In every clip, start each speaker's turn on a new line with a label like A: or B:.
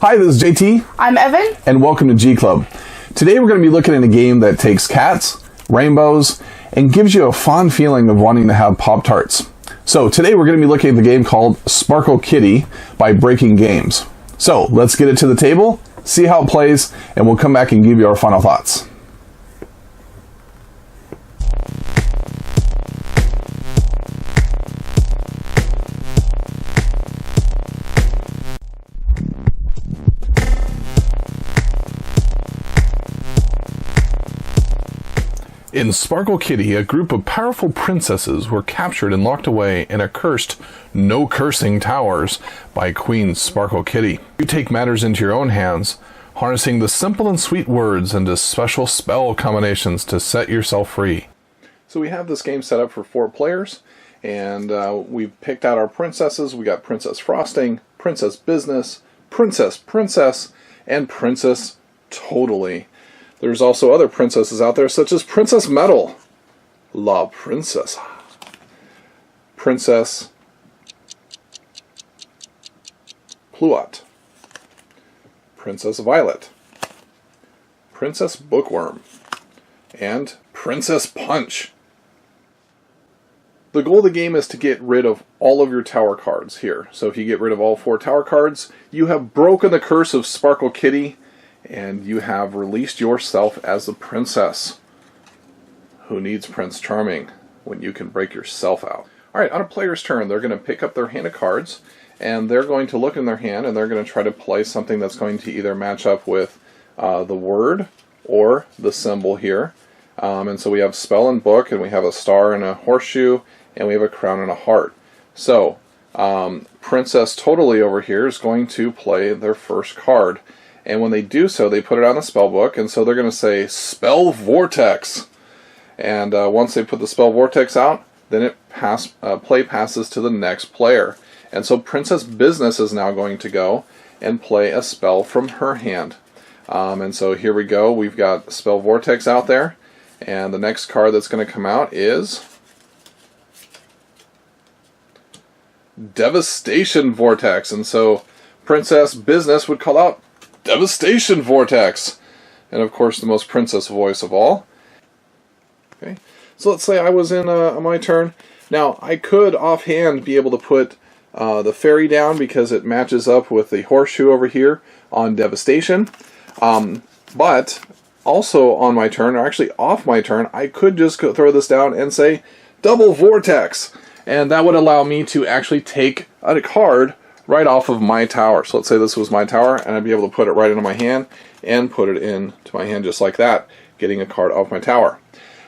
A: Hi, this is JT.
B: I'm Evan.
A: And welcome to G Club. Today we're going to be looking at a game that takes cats, rainbows, and gives you a fond feeling of wanting to have Pop-Tarts. So today we're going to be looking at the game called Sparkle Kitty by Breaking Games. So let's get it to the table, see how it plays, and we'll come back and give you our final thoughts. In Sparkle Kitty, a group of powerful princesses were captured and locked away in a cursed, no cursing towers by Queen Sparkle Kitty. You take matters into your own hands, harnessing the simple and sweet words into special spell combinations to set yourself free. So we have this game set up for 4 players, and we've picked out our princesses. We got Princess Frosting, Princess Business, Princess, and Princess Totally. There's also other princesses out there, such as Princess Metal, La Princesa, Princess Pluot, Princess Violet, Princess Bookworm, and Princess Punch. The goal of the game is to get rid of all of your tower cards here. So if you get rid of all 4 tower cards, you have broken the curse of Sparkle Kitty, and you have released yourself as the princess. Who needs Prince Charming when you can break yourself out? Alright, on a player's turn, they're going to pick up their hand of cards, and they're going to look in their hand, and they're going to try to play something that's going to either match up with the word or the symbol here. And so we have spell and book, and we have a star and a horseshoe, and we have a crown and a heart. So, Princess Totally over here is going to play their first card. And when they do so, they put it on the spell book, and so they're going to say, Spell Vortex. And once they put the Spell Vortex out, then play passes to the next player. And so Princess Business is now going to go and play a spell from her hand. And so here we go, we've got Spell Vortex out there, and the next card that's going to come out is Devastation Vortex. And so Princess Business would call out Devastation Vortex, and of course the most princess voice of all. Okay, so let's say I was in my turn. Now I could offhand be able to put the fairy down because it matches up with the horseshoe over here on Devastation, but also on my turn, or actually off my turn, I could just throw this down and say Double Vortex, and that would allow me to actually take a card right off of my tower. So let's say this was my tower, and I'd be able to put it right into my hand and put it into my hand just like that, getting a card off my tower.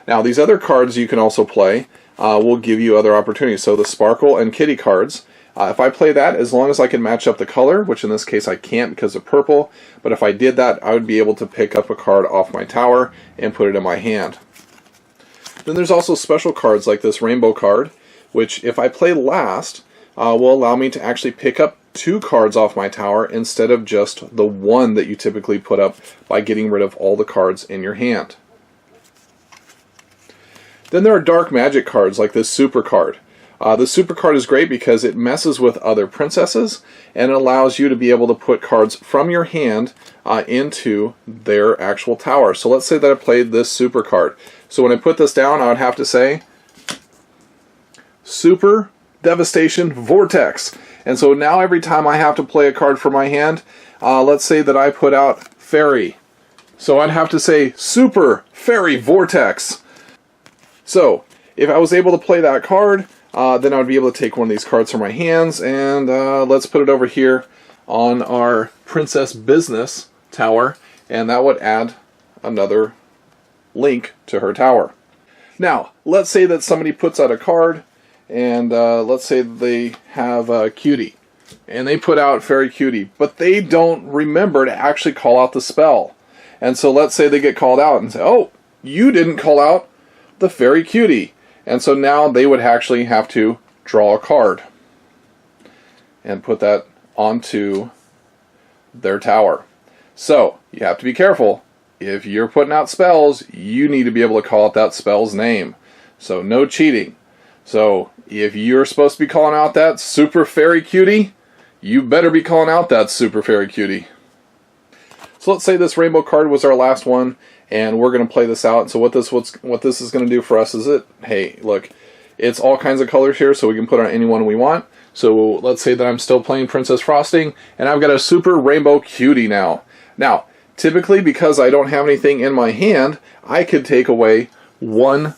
A: Now these other cards you can also play will give you other opportunities. So the Sparkle and Kitty cards, if I play that, as long as I can match up the color, which in this case I can't because of purple, but if I did that, I would be able to pick up a card off my tower and put it in my hand. Then there's also special cards like this rainbow card, which if I play last, will allow me to actually pick up 2 cards off my tower instead of just the 1 that you typically put up by getting rid of all the cards in your hand. Then there are dark magic cards like this super card. This super card is great because it messes with other princesses and it allows you to be able to put cards from your hand into their actual tower. So let's say that I played this super card. So when I put this down, I would have to say Super Devastation Vortex. And so now every time I have to play a card from my hand, let's say that I put out Fairy. So I'd have to say Super Fairy Vortex. So if I was able to play that card, then I would be able to take one of these cards from my hands, and let's put it over here on our Princess Business tower, and that would add another link to her tower. Now, let's say that somebody puts out a card, and let's say they have Cutie, and they put out Fairy Cutie, but they don't remember to actually call out the spell. And so let's say they get called out and say, oh, you didn't call out the Fairy Cutie. And so now they would actually have to draw a card and put that onto their tower. So you have to be careful. If you're putting out spells, you need to be able to call out that spell's name. So no cheating. So if you're supposed to be calling out that Super Fairy Cutie, you better be calling out that Super Fairy Cutie. So let's say this rainbow card was our last one, and we're going to play this out. So what this is going to do for us is hey, look, it's all kinds of colors here, so we can put on any one we want. So let's say that I'm still playing Princess Frosting, and I've got a super rainbow cutie now. Now, typically, because I don't have anything in my hand, I could take away one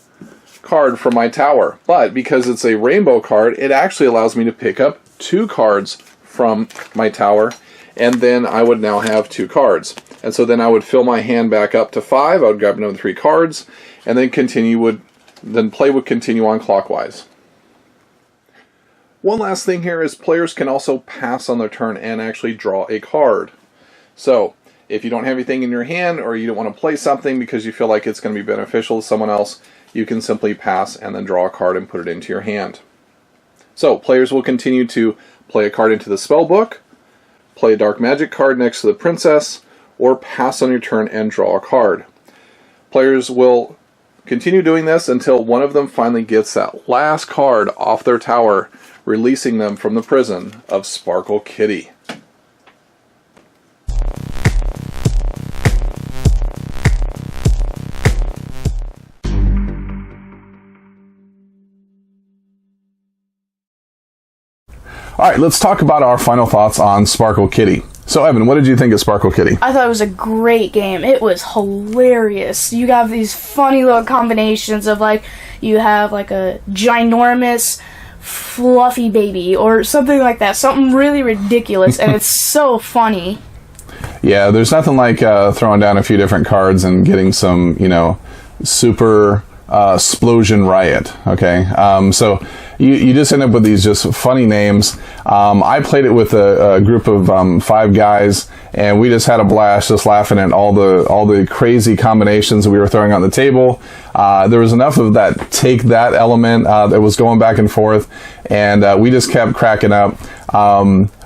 A: card from my tower. But because it's a rainbow card, it actually allows me to pick up 2 cards from my tower, and then I would now have 2 cards. And so then I would fill my hand back up to 5, I would grab another 3 cards, and then play would continue on clockwise. One last thing here is players can also pass on their turn and actually draw a card. So if you don't have anything in your hand, or you don't want to play something because you feel like it's going to be beneficial to someone else, you can simply pass and then draw a card and put it into your hand. So players will continue to play a card into the spell book, play a dark magic card next to the princess, or pass on your turn and draw a card. Players will continue doing this until one of them finally gets that last card off their tower, releasing them from the prison of Sparkle Kitty. Alright, let's talk about our final thoughts on Sparkle Kitty. So Evan, what did you think of Sparkle Kitty?
B: I thought it was a great game. It was hilarious. You have these funny little combinations of, like, you have like a ginormous fluffy baby or something like that. Something really ridiculous, and it's so funny.
A: Yeah, there's nothing like throwing down a few different cards and getting some, super explosion riot. Okay, so you just end up with these just funny names. I played it with a group of 5 guys, and we just had a blast just laughing at all the crazy combinations that we were throwing on the table. There was enough of that take that element that was going back and forth, and we just kept cracking up.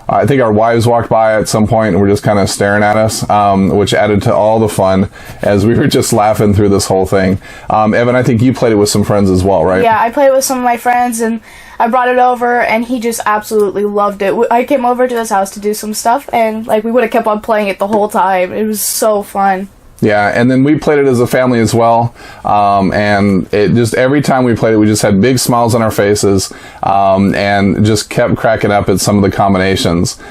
A: I think our wives walked by at some point and were just kind of staring at us, which added to all the fun as we were just laughing through this whole thing. Evan, I think you played it with some friends as well, right?
B: Yeah, I played it with some of my friends, and I brought it over, and he just absolutely loved it. I came over to his house to do some stuff, and we would have kept on playing it the whole time. It was so fun.
A: Yeah, and then we played it as a family as well, and it just every time we played it, we just had big smiles on our faces, and just kept cracking up at some of the combinations.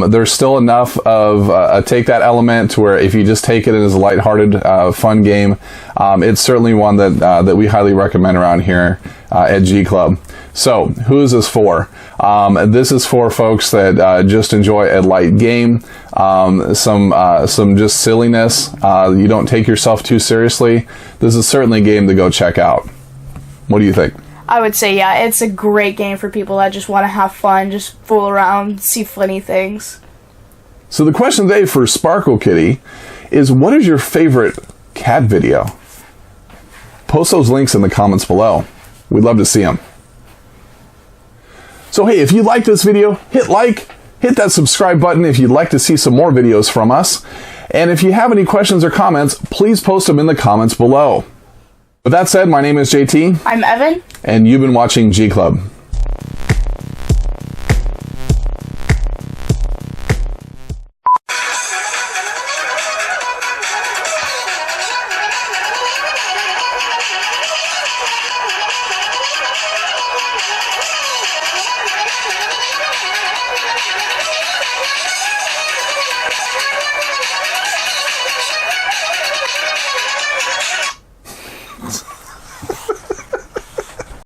A: There's still enough of a take that element to where if you just take it as a lighthearted, fun game, it's certainly one that we highly recommend around here at G Club. So, who is this for? This is for folks that just enjoy a light game, some just silliness. You don't take yourself too seriously. This is certainly a game to go check out. What do you think?
B: I would say, yeah, it's a great game for people that just want to have fun, just fool around, see funny things.
A: So the question today for Sparkle Kitty is, what is your favorite cat video? Post those links in the comments below. We'd love to see them. So hey, if you like this video, hit like, hit that subscribe button if you'd like to see some more videos from us. And if you have any questions or comments, please post them in the comments below. With that said, my name is JT.
B: I'm Evan.
A: And you've been watching G Club.